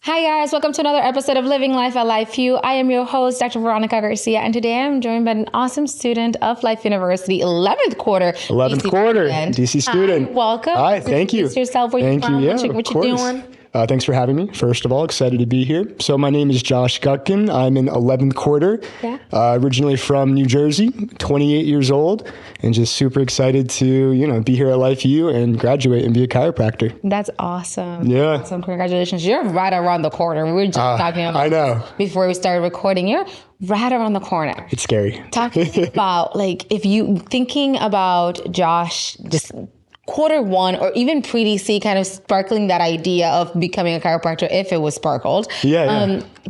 Hi guys, welcome to another episode of Living Life at Life U. I am your host, Dr. Veronica Garcia, and today I'm joined by an awesome student of Life University, 11th quarter. 11th quarter, DC student. Hi, welcome. Hi, thank you. Introduce yourself, where thank you from, you. Yeah, what you doing? Thanks for having me. First of all, excited to be here. So my name is Josh Gutkin. I'm in 11th quarter, originally from New Jersey, 28 years old, and just super excited to, be here at Life U and graduate and be a chiropractor. That's awesome. Yeah. Awesome. Congratulations. You're right around the corner. We were just talking about I know. Before we started recording. You're right around the corner. It's scary. Talking about, if you thinking about Josh, just quarter one or even pre-DC kind of sparkling that idea of becoming a chiropractor if it was sparkled.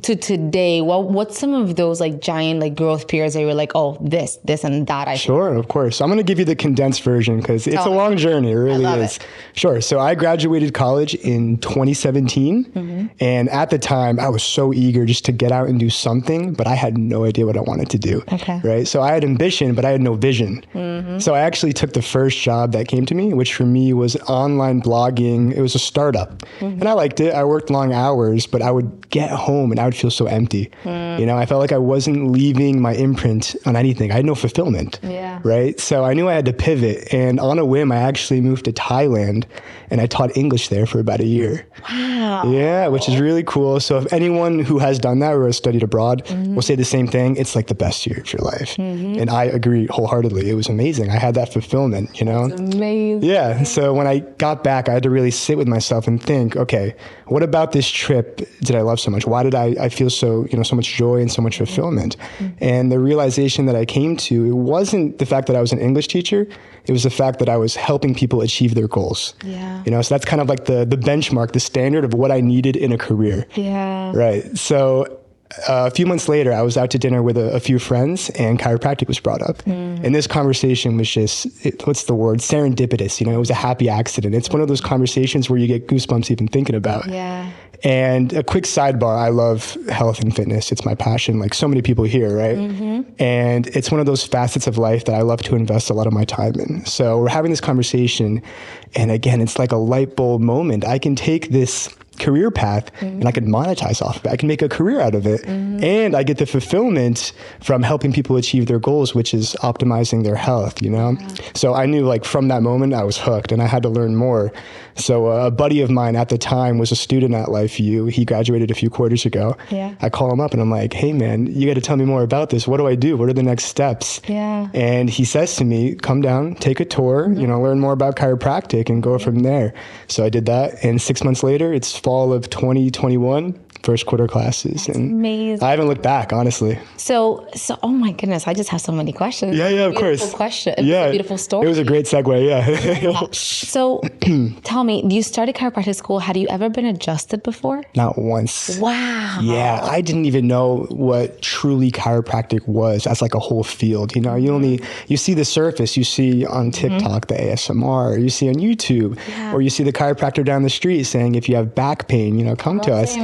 To today, what's some of those giant growth periods that you were like, oh, this and that? Sure, of course. I'm going to give you the condensed version because it's a long journey. It really is. Sure. So I graduated college in 2017. Mm-hmm. And at the time I was so eager just to get out and do something, but I had no idea what I wanted to do. Okay. Right. So I had ambition, but I had no vision. Mm-hmm. So I actually took the first job that came to me, which for me was online blogging. It was a startup. Mm-hmm. And I liked it. I worked long hours, but I would get home and I would feel so empty. I felt like I wasn't leaving my imprint on anything. I had no fulfillment. Yeah. Right. So I knew I had to pivot. And on a whim, I actually moved to Thailand and I taught English there for about a year. Wow. Yeah, which is really cool. So if anyone who has done that or has studied abroad will say the same thing, it's like the best year of your life. Mm-hmm. And I agree wholeheartedly. It was amazing. I had that fulfillment, That's amazing. Yeah. So when I got back, I had to really sit with myself and think, okay, what about this trip did I love so much? Why did I feel so, so much joy and so much fulfillment? Mm-hmm. And the realization that I came to, it wasn't the fact that I was an English teacher. It was the fact that I was helping people achieve their goals. Yeah. So that's kind of like the benchmark, the standard of what I needed in a career. Yeah. Right. So a few months later, I was out to dinner with a few friends and chiropractic was brought up. And this conversation was just, serendipitous. It was a happy accident. It's one of those conversations where you get goosebumps even thinking about. Yeah. And a quick sidebar, I love health and fitness. It's my passion, like so many people here, right? Mm-hmm. And it's one of those facets of life that I love to invest a lot of my time in. So we're having this conversation, and again, it's like a light bulb moment. I can take this career path and I could monetize off of it. I can make a career out of it. And I get the fulfillment from helping people achieve their goals, which is optimizing their health, So I knew from that moment I was hooked and I had to learn more. So a buddy of mine at the time was a student at Life U. He graduated a few quarters ago. Yeah. I call him up and I'm like, hey man, you got to tell me more about this. What do I do? What are the next steps? Yeah. And he says to me, come down, take a tour, learn more about chiropractic and go from there. So I did that. And 6 months later, it's fall of 2021. First quarter classes. That's amazing. I haven't looked back, honestly. So, oh my goodness, I just have so many questions. Yeah, of course. Beautiful question. Yeah. Beautiful story. It was a great segue, yeah. So, tell me, you started chiropractic school. Had you ever been adjusted before? Not once. Wow. Yeah, I didn't even know what truly chiropractic was as like a whole field. You see the surface, you see on TikTok the ASMR, you see on YouTube, or you see the chiropractor down the street saying, if you have back pain, come to us.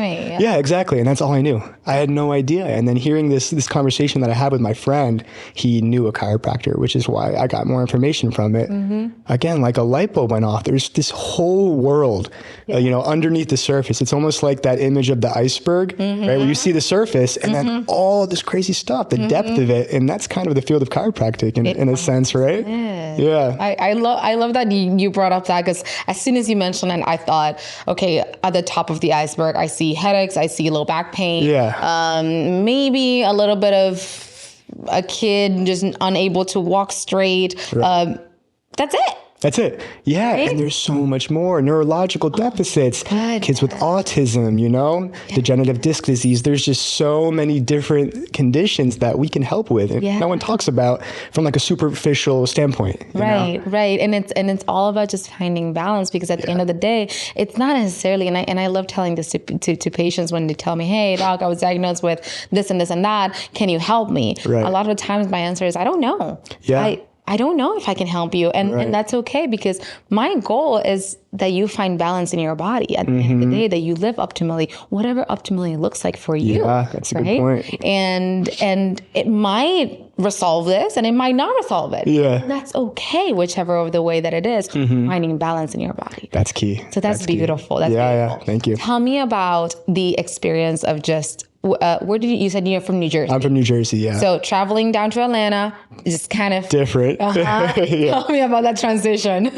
Yeah, exactly. And that's all I knew. I had no idea. And then hearing this conversation that I had with my friend, he knew a chiropractor, which is why I got more information from it. Again, like a light bulb went off. There's this whole world, underneath the surface. It's almost like that image of the iceberg, right? Where you see the surface and then all this crazy stuff, the depth of it. And that's kind of the field of chiropractic in a sense, right? Yeah. I love that you brought up that, because as soon as you mentioned it, I thought, okay, at the top of the iceberg, I see headaches, I see low back pain. Yeah. Maybe a little bit of a kid just unable to walk straight. Right. That's it. That's it. Yeah. Right? And there's so much more. Neurological deficits, kids with autism, degenerative disc disease. There's just so many different conditions that we can help with. And no one talks about from like a superficial standpoint. Right. And it's all about just finding balance, because at the end of the day, it's not necessarily, and I love telling this to patients when they tell me, hey, doc, I was diagnosed with this and this and that. Can you help me? Right. A lot of the times my answer is, I don't know. Yeah. I don't know if I can help you. And that's okay, because my goal is that you find balance in your body at the end of the day, that you live optimally, whatever optimally looks like for you. Yeah, that's a good point. And it might resolve this and it might not resolve it. Yeah. And that's okay, whichever of the way that it is, finding balance in your body. That's key. So that's beautiful. Key. That's beautiful. Yeah. Thank you. Tell me about the experience of just, where did you said you're from New Jersey? I'm from New Jersey, yeah. So traveling down to Atlanta is kind of different. Tell me about that transition.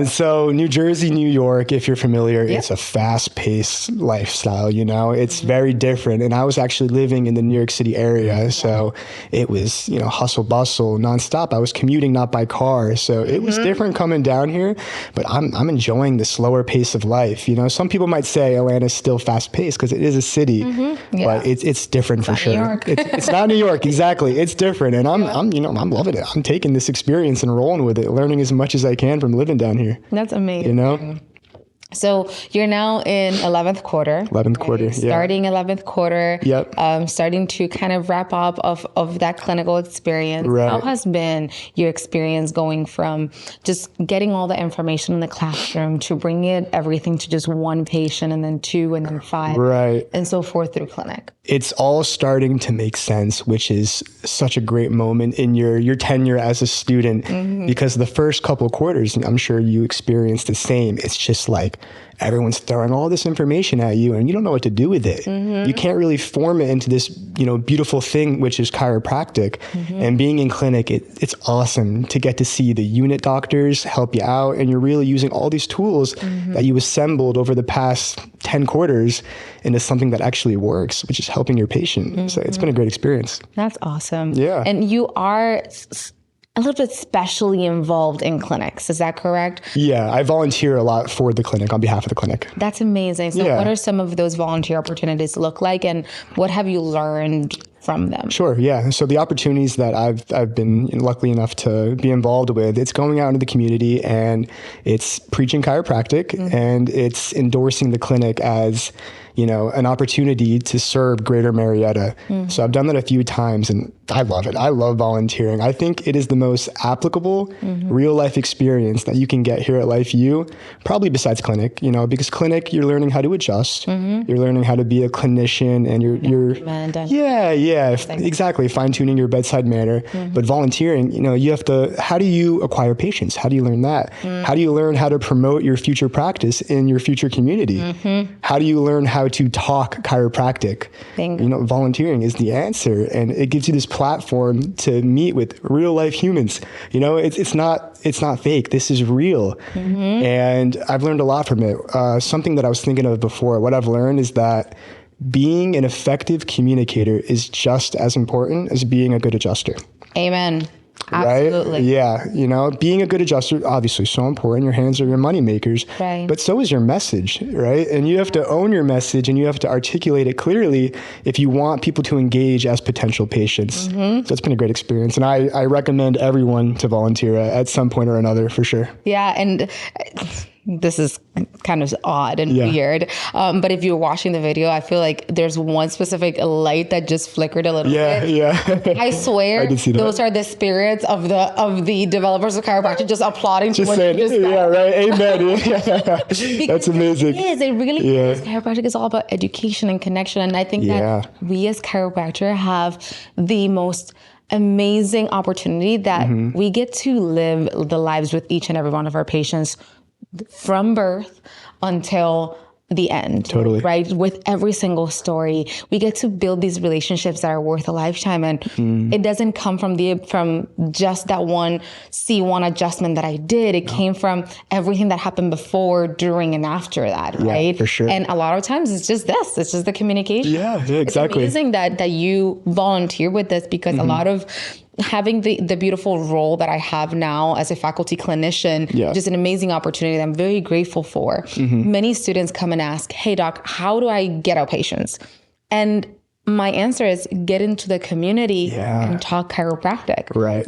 So New Jersey, New York, if you're familiar, it's a fast-paced lifestyle, you know, it's very different. And I was actually living in the New York City area. So it was, you know, hustle bustle nonstop. I was commuting not by car. So it was different coming down here, but I'm enjoying the slower pace of life. You know, some people might say Atlanta's still fast-paced because it is a city, but it's different for sure. It's not New York, exactly. It's different, and I'm loving it. I'm taking this experience and rolling with it, learning as much as I can from living down here. That's amazing. You know. So you're now in 11th quarter. 11th quarter, yeah. Starting 11th quarter. Yep. Starting to kind of wrap up of that clinical experience. Right. How has been your experience going from just getting all the information in the classroom to bringing everything to just one patient and then 2 and then 5. Right. And so forth through clinic? It's all starting to make sense, which is such a great moment in your tenure as a student, because the first couple of quarters, and I'm sure you experienced the same, it's just like everyone's throwing all this information at you and you don't know what to do with it. You can't really form it into this, you know, beautiful thing, which is chiropractic. And being in clinic, it's awesome to get to see the unit doctors help you out, and you're really using all these tools that you assembled over the past 10 quarters into something that actually works, which is helping your patient. So it's been a great experience. That's awesome. Yeah. And you are a little bit specially involved in clinics. Is that correct? Yeah, I volunteer a lot for the clinic on behalf of the clinic. That's amazing. So what are some of those volunteer opportunities look like, and what have you learned from them? Sure, yeah. So the opportunities that I've been lucky enough to be involved with, it's going out into the community and it's preaching chiropractic and it's endorsing the clinic as, you know, an opportunity to serve Greater Marietta. So I've done that a few times and I love it. I love volunteering. I think it is the most applicable real life experience that you can get here at Life U, probably besides clinic, you know, because clinic, you're learning how to adjust. You're learning how to be a clinician and exactly. Fine tuning your bedside manner. But volunteering, you know, you have to, how do you acquire patients? How do you learn that? How do you learn how to promote your future practice in your future community? How do you learn how to talk chiropractic? Bingo. You know, volunteering is the answer, and it gives you this platform to meet with real life humans. You know, it's not fake. This is real, and I've learned a lot from it. Something that I was thinking of before, what I've learned is that being an effective communicator is just as important as being a good adjuster. Amen. Right? Absolutely. Yeah. You know, being a good adjuster, obviously so important. Your hands are your money makers. Right. But so is your message, right? And you have to own your message and you have to articulate it clearly if you want people to engage as potential patients. So it's been a great experience. And I recommend everyone to volunteer at some point or another for sure. Yeah. And this is kind of odd and weird. But if you're watching the video, I feel like there's one specific light that just flickered a little bit. Yeah. I swear I did see that. Those are the spirits of the developers of chiropractic just applauding to what you just said. Yeah, right. Amen. That's amazing. It really is. Chiropractic is all about education and connection. And I think that we as chiropractors have the most amazing opportunity that we get to live the lives with each and every one of our patients from birth until the end. Totally. Right? With every single story, we get to build these relationships that are worth a lifetime. And it doesn't come from just that one C1 adjustment that I did. It came from everything that happened before, during, and after that. Right? Yeah, for sure. And a lot of times it's just this. It's just the communication. Yeah, exactly. It's amazing that you volunteer with this, because a lot of having the beautiful role that I have now as a faculty clinician, just an amazing opportunity that I'm very grateful for. Many students come and ask, hey doc, how do I get out patients? And my answer is get into the community and talk chiropractic. Right.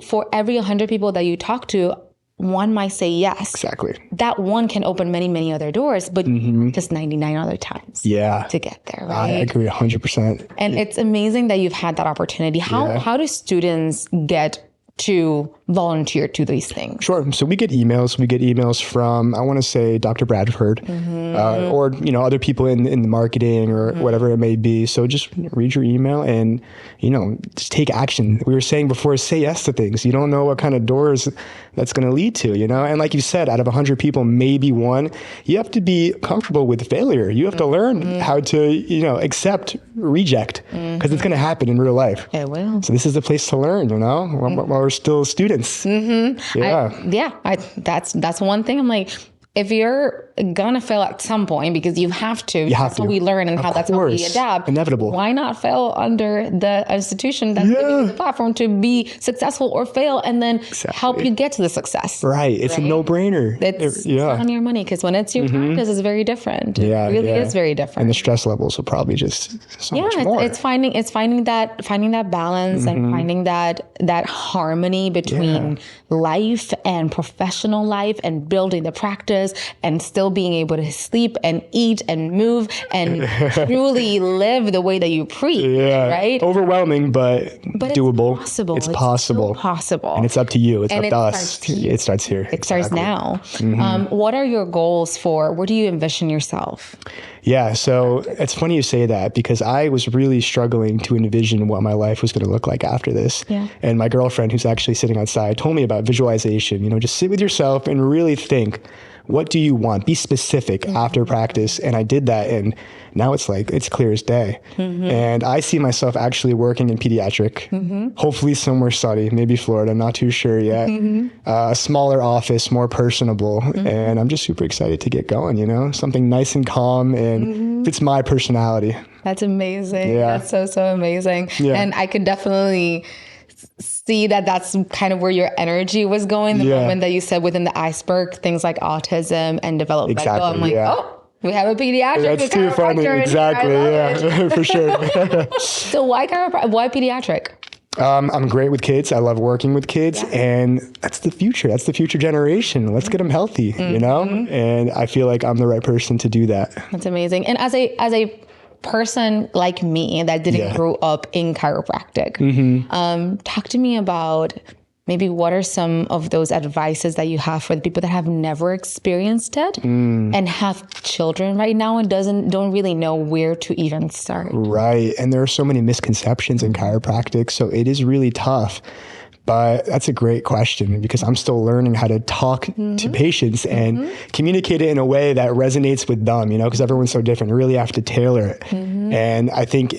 For every 100 people that you talk to, one might say yes. Exactly. That one can open many, many other doors, but just 99 other times to get there, right? I agree 100%. And it's amazing that you've had that opportunity. How do students get to volunteer to these things? Sure. So we get emails. We get emails from, I want to say, Dr. Bradford, or, other people in the marketing or whatever it may be. So just read your email and, just take action. We were saying before, say yes to things. You don't know what kind of doors that's going to lead to, And like you said, out of 100 people, maybe one, you have to be comfortable with failure. You have to learn how to, accept reject, because it's going to happen in real life. It will. So this is a place to learn, while we're still students. That's one thing. I'm like, if you're gonna fail at some point, because you have to, that's how we learn and that's how we adapt. Inevitable. Why not fail under the institution that's giving you the platform to be successful or fail, and then help you get to the success? Right. It's a no-brainer. It's on your money, because when it's your practice, it's very different. It really is very different. And the stress levels will probably just so much more. It's finding that balance and finding that harmony between life and professional life, and building the practice, and still being able to sleep and eat and move and truly live the way that you preach. Right? Overwhelming, but doable. It's possible. It's possible. So possible. And it's up to you. It's up to us. It starts here. It starts now. What are your goals for? Where do you envision yourself? Yeah, so it's funny you say that, because I was really struggling to envision what my life was going to look like after this. And my girlfriend, who's actually sitting outside, told me about visualization. Just sit with yourself and really think, what do you want? Be specific after practice. And I did that, and now it's clear as day. And I see myself actually working in pediatric, hopefully somewhere sunny, maybe Florida, not too sure yet. A smaller office, more personable. And I'm just super excited to get going, something nice and calm, and fits my personality. That's amazing. That's so amazing. And I could definitely see that's kind of where your energy was going the moment that you said within the iceberg, things like autism and developmental. I'm like, we have a pediatric. That's too funny. Exactly. For sure. So why pediatric? I'm great with kids. I love working with kids, and that's the future. That's the future generation. Let's get them healthy, and I feel like I'm the right person to do that. That's amazing. And as a person like me that didn't grow up in chiropractic, talk to me about maybe what are some of those advices that you have for the people that have never experienced it and have children right now and don't really know where to even start. Right. And there are so many misconceptions in chiropractic, so it is really tough. But that's a great question, because I'm still learning how to talk to patients and communicate it in a way that resonates with them, because everyone's so different. You really have to tailor it. And I think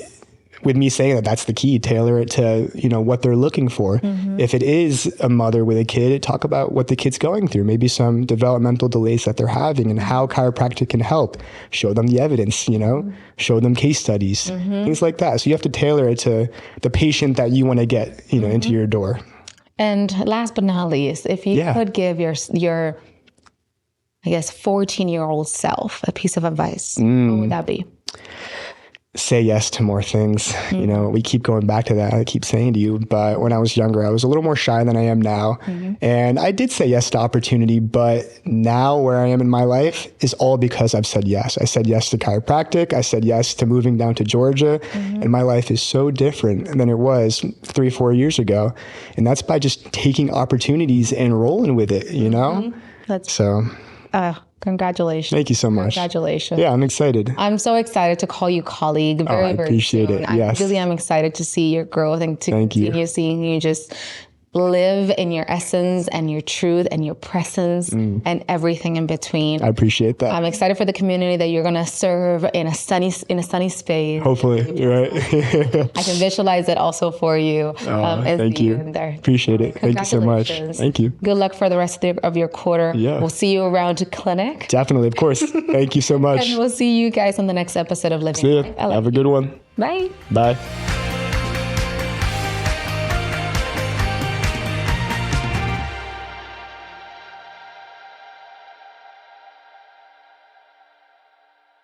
with me saying that's the key, tailor it to, what they're looking for. If it is a mother with a kid, talk about what the kid's going through, maybe some developmental delays that they're having and how chiropractic can help. Show them the evidence, show them case studies, things like that. So you have to tailor it to the patient that you want to get, into your door. And last but not least, if you could give your I guess 14-year-old self a piece of advice, what would that be? Say yes to more things. We keep going back to that. I keep saying to you, but when I was younger, I was a little more shy than I am now. And I did say yes to opportunity, but now where I am in my life is all because I've said yes. I said yes to chiropractic. I said yes to moving down to Georgia. And my life is so different than it was 3-4 years ago. And that's by just taking opportunities and rolling with it, Congratulations. Thank you so much. Congratulations. Yeah, I'm excited. I'm so excited to call you colleague very, very appreciate it. Yes. I really am excited to see your growth and to continue seeing you just live in your essence and your truth and your presence and everything in between. I appreciate that. I'm excited for the community that you're going to serve in a sunny space. Hopefully, right? I can visualize it also for you. Thank you. Appreciate it. Thank you so much. Thank you. Good luck for the rest of your quarter. Yeah. We'll see you around to clinic. Definitely, of course. Thank you so much. And we'll see you guys on the next episode of Living See you. Life. Have a good one. Bye. Bye.